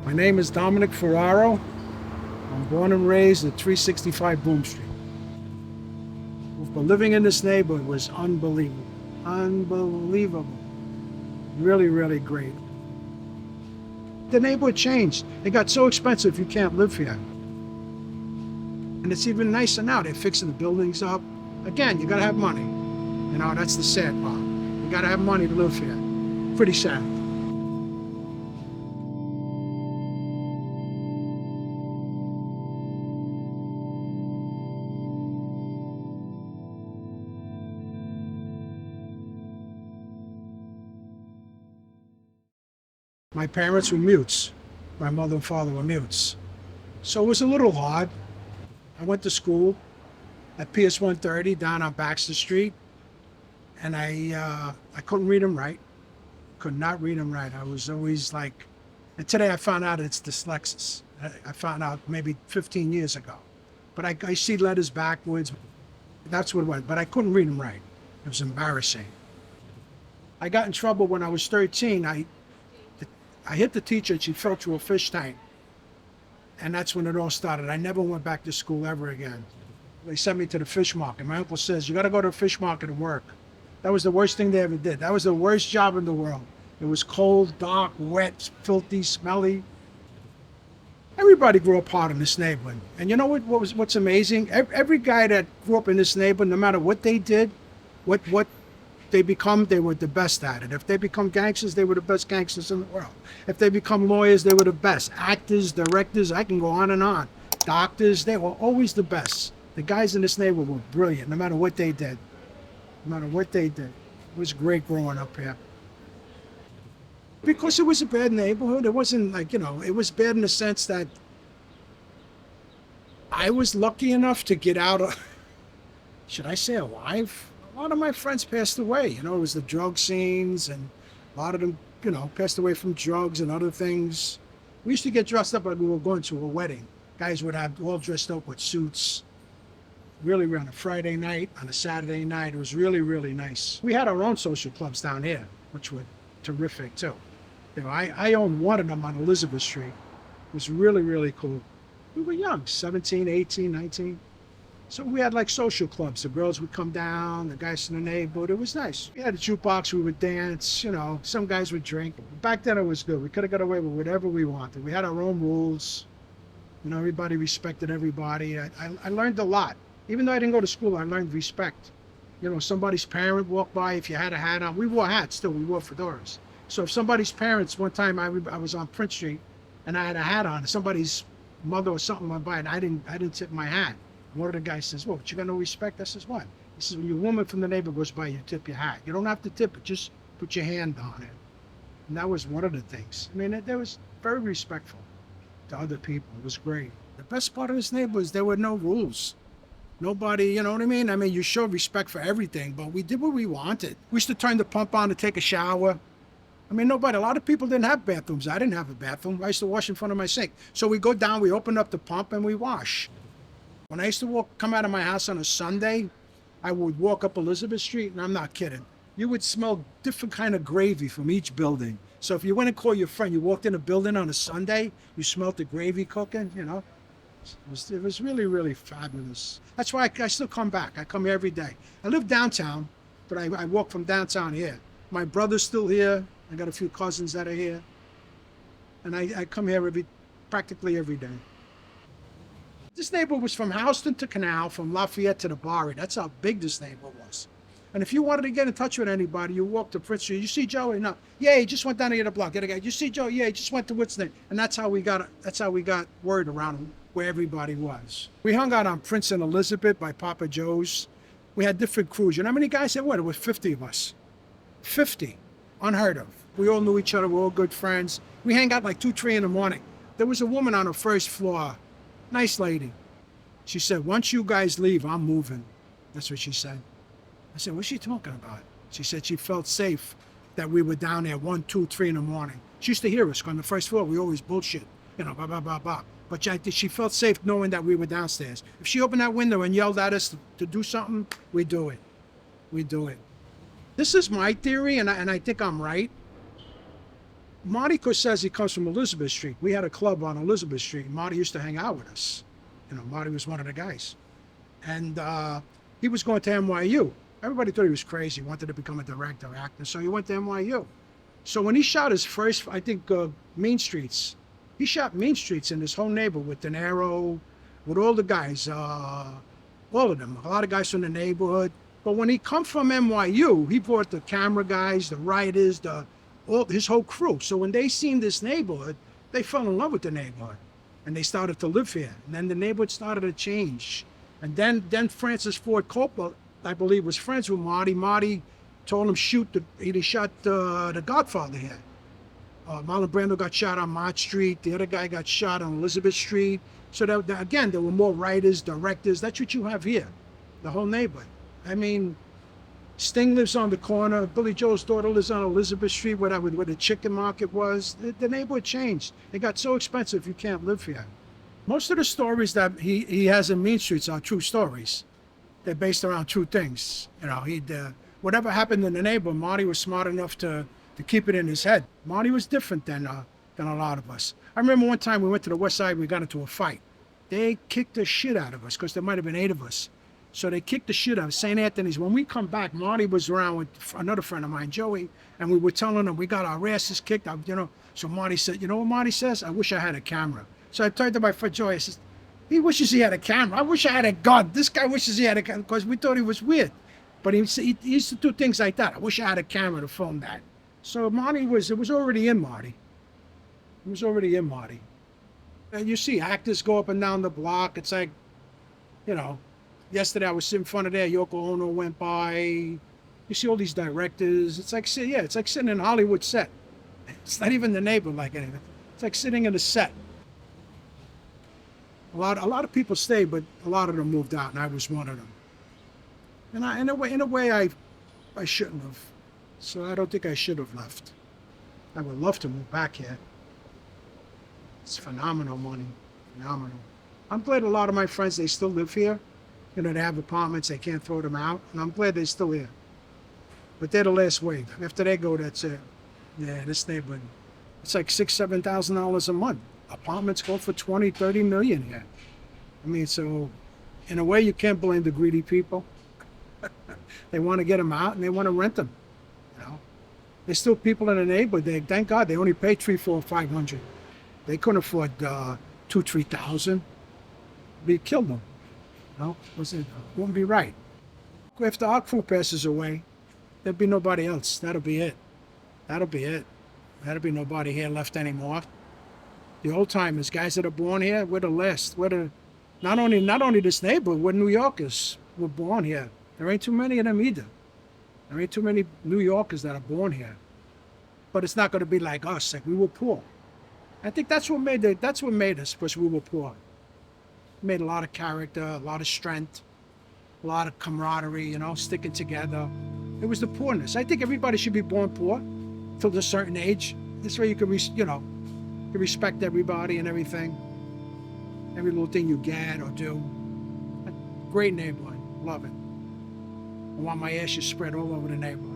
My name is Dominic Ferraro. I'm born and raised at 365 Boom Street. But living in this neighborhood was unbelievable. Unbelievable. Really, really great. The neighborhood changed. It got so expensive you can't live here. And it's even nicer now. They're fixing the buildings up. Again, you gotta have money. You know, that's the sad part. You gotta have money to live here. Pretty sad. My parents were mutes. My mother and father were mutes. So it was a little hard. I went to school at PS 130 down on Baxter Street, and I couldn't read and write. Could not read and write. I was always like, and today I found out it's dyslexia. I found out maybe 15 years ago. But I see letters backwards. That's what it was. But I couldn't read and write. It was embarrassing. I got in trouble when I was 13. I hit the teacher and she fell through a fish tank. And that's when it all started. I never went back to school ever again. They sent me to the fish market. My uncle says, you got to go to the fish market and work. That was the worst thing they ever did. That was the worst job in the world. It was cold, dark, wet, filthy, smelly. Everybody grew up hard in this neighborhood. And you know what's amazing? Every guy that grew up in this neighborhood, no matter what they did, what they become, they were the best at it. If they become gangsters, they were the best gangsters in the world. If they become lawyers, they were the best. Actors, directors, I can go on and on. Doctors, they were always the best. The guys in this neighborhood were brilliant, no matter what they did. No matter what they did. It was great growing up here. Because it was a bad neighborhood. It wasn't like, it was bad in the sense that I was lucky enough to get out of, should I say alive? A lot of my friends passed away. It was the drug scenes, and a lot of them, passed away from drugs and other things. We used to get dressed up like we were going to a wedding. Guys would have all dressed up with suits. Really, on a Friday night, on a Saturday night, it was really, really nice. We had our own social clubs down here, which were terrific too. I owned one of them on Elizabeth Street. It was really, really cool. We were young, 17, 18, 19. So we had like social clubs. The girls would come down, the guys in the neighborhood. It was nice. We had a jukebox, we would dance, some guys would drink. Back then it was good. We could have got away with whatever we wanted. We had our own rules. Everybody respected everybody. I learned a lot. Even though I didn't go to school, I learned respect. Somebody's parent walked by, if you had a hat on, we wore hats still, we wore fedoras. So if somebody's parents, one time I was on Prince Street and I had a hat on, somebody's mother or something went by and I didn't tip my hat. One of the guys says, well, but you got no respect? I says, what? He says, when your woman from the neighborhood goes by, you tip your hat. You don't have to tip it, just put your hand on it. And that was one of the things. I mean, they was very respectful to other people. It was great. The best part of this neighborhood was there were no rules. Nobody, you know what I mean? I mean, you showed respect for everything, but we did what we wanted. We used to turn the pump on to take a shower. I mean, a lot of people didn't have bathrooms. I didn't have a bathroom. I used to wash in front of my sink. So we go down, we open up the pump, and we wash. When I used to come out of my house on a Sunday, I would walk up Elizabeth Street, and I'm not kidding. You would smell different kind of gravy from each building. So if you went and called your friend, you walked in a building on a Sunday, you smelled the gravy cooking, It was really, really fabulous. That's why I still come back. I come here every day. I live downtown, but I walk from downtown here. My brother's still here. I got a few cousins that are here. And I come here practically every day. This neighborhood was from Houston to Canal, from Lafayette to the Bowery. That's how big this neighborhood was. And if you wanted to get in touch with anybody, you walk to Prince Street. You see Joey? No. Yeah, he just went down to the block. You see Joe? Yeah, he just went to Whitney. And that's how we got word around where everybody was. We hung out on Prince and Elizabeth by Papa Joe's. We had different crews. You know how many guys there were? There were 50 of us. 50. Unheard of. We all knew each other. We were all good friends. We hang out like 2, 3 in the morning. There was a woman on the first floor. Nice lady. She said, once you guys leave, I'm moving. That's what she said. I said, what's she talking about? She said she felt safe that we were down there 1, 2, 3 in the morning. She used to hear us on the first floor. We always bullshit, blah, blah, blah, blah. But she felt safe knowing that we were downstairs. If she opened that window and yelled at us to do something, we do it. We do it. This is my theory, and I think I'm right. Marty says he comes from Elizabeth Street. We had a club on Elizabeth Street. Marty used to hang out with us. You know, Marty was one of the guys. And he was going to NYU. Everybody thought he was crazy, wanted to become a director, actor. So he went to NYU. So when he shot his first, I think, Mean Streets, he shot Mean Streets in this whole neighborhood with De Niro, with all the guys, all of them, a lot of guys from the neighborhood. But when he come from NYU, he brought the camera guys, the writers, his whole crew. So when they seen this neighborhood, they fell in love with the neighborhood, and they started to live here. And then the neighborhood started to change. And then Francis Ford Coppola, I believe, was friends with Marty. Marty told him he shot the Godfather here. Marlon Brando got shot on Mott Street. The other guy got shot on Elizabeth Street. So again, there were more writers, directors. That's what you have here, the whole neighborhood. I mean, Sting lives on the corner. Billy Joel's daughter lives on Elizabeth Street, where the chicken market was. The neighborhood changed. It got so expensive you can't live here. Most of the stories that he has in Mean Streets are true stories. They're based around true things. You know, whatever happened in the neighborhood, Marty was smart enough to keep it in his head. Marty was different than a lot of us. I remember one time we went to the West Side, we got into a fight. They kicked the shit out of us because there might have been 8 of us. So they kicked the shit out of St. Anthony's. When we come back, Marty was around with another friend of mine, Joey, and we were telling him we got our asses kicked out, you know. So Marty said, you know what Marty says? I wish I had a camera. So I turned to my friend Joey, I said, he wishes he had a camera. I wish I had a gun. This guy wishes he had a camera because we thought he was weird. But he used to do things like that. I wish I had a camera to film that. So it was already in Marty. It was already in Marty. And you see actors go up and down the block. It's like, you know, yesterday I was sitting in front of there, Yoko Ono went by. You see all these directors. It's like sitting in a Hollywood set. It's not even the neighborhood like anything. It's like sitting in a set. A lot of people stayed, but a lot of them moved out, and I was one of them. And in a way, I shouldn't have. So I don't think I should have left. I would love to move back here. It's phenomenal money, phenomenal. I'm glad a lot of my friends, they still live here. You know, they have apartments, they can't throw them out, and I'm glad they're still here. But they're the last wave. After they go, that's it. Yeah, this neighborhood, it's like $6,000-7,000 a month. Apartments go for 20, 30 million here. I mean, so in a way, you can't blame the greedy people. They want to get them out and they want to rent them. You know, there's still people in the neighborhood. Thank God, they only pay $300, $400, $500. They couldn't afford $2,000, $3,000. We killed them. You know, wouldn't be right. After our crew passes away, there'll be nobody else. That'll be it. That'll be it. There'll be nobody here left anymore. The old timers, guys that are born here, we're the last. Not only this neighborhood, we're New Yorkers. We're born here. There ain't too many of them either. There ain't too many New Yorkers that are born here. But it's not going to be like us. Like we were poor. I think that's what made us, because we were poor. Made a lot of character, a lot of strength, a lot of camaraderie, you know, sticking together. It was the poorness. I think everybody should be born poor till a certain age. This way you can, you respect everybody and everything. Every little thing you get or do. Great neighborhood. Love it. I want my ashes spread all over the neighborhood.